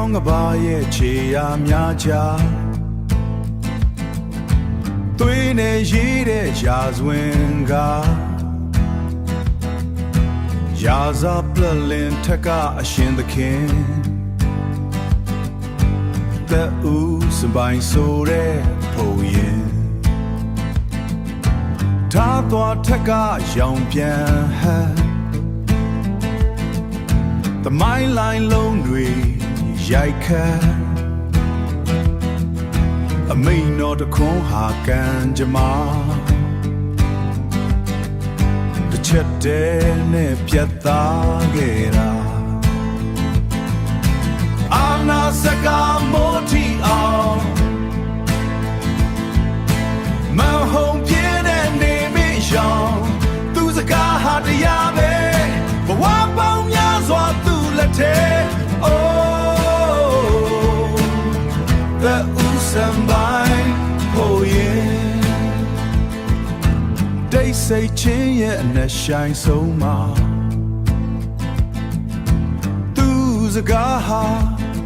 င်းကဘာရဲ့ခြေရာများချသွေးနဲ့ရေးတဲ့ရာဇဝင်ကရာဇပလလင်ထက်ကအရှင်သခင်သက်ဦးစပိုင်ဆိုတဲ့ပုံရင်ထားသွားထက်ကရောင်ပြန်ဟန်သမိုင်းလိုင်းလုံးတွေရိုက်ခတ်အမိန်တော်တခွန်းဟာကံကြမ္မာတစ်ချက်တည်းနဲ့ပြတ်သားခဲ့တာအာနာစကားမိုးထီအောင်မဟုန်ပြင်းတဲ့နေမိရောင်သူစကားဟာတရားပဲဘဝပေါင်းများစွာသူ့လက်ထဲအိုးသက်ဦးစံပိုင်းဟိုရင်တိတ်ဆိတ်ချင်းရဲ့အနဲ့ဆိုင်ဆုံးမှာသူစကားဟာ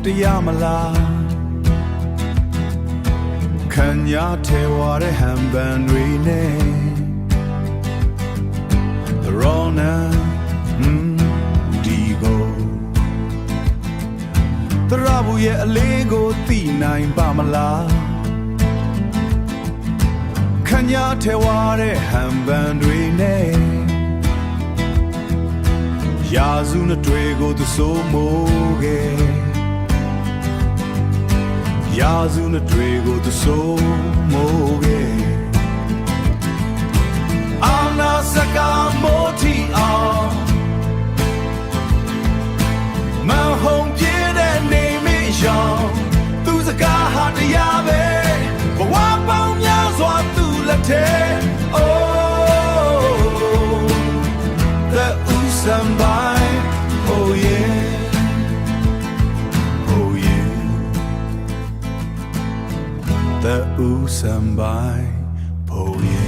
တရားမလားခံရထဲဝါတဲ့ဟန်ပန်တွေနဲ့ရောနာဒီကိုတရဘူးရဲ့အလေးကိုသိနိုင်ပါမလားခံရထဲဝါတဲ့ဟန်ပန်တွေနဲ့ရာစုနှစ်တွေကိုသူစိုးမိုးခဲ့ရာစုနှစ်တွေကိုသူစိုးမိုးခဲ့အာနာစကားမိုးထီအောင်မဟုန်ပြင်းတဲ့နေမိရောင်သူစကားဟာတရားပဲဘဝပေါင်းများစွာသူ့လက်ထဲအိုးသက်ဦးစံပိုင်းဟိုရင်သက်ဦးစံပိုင်းဟိုရင်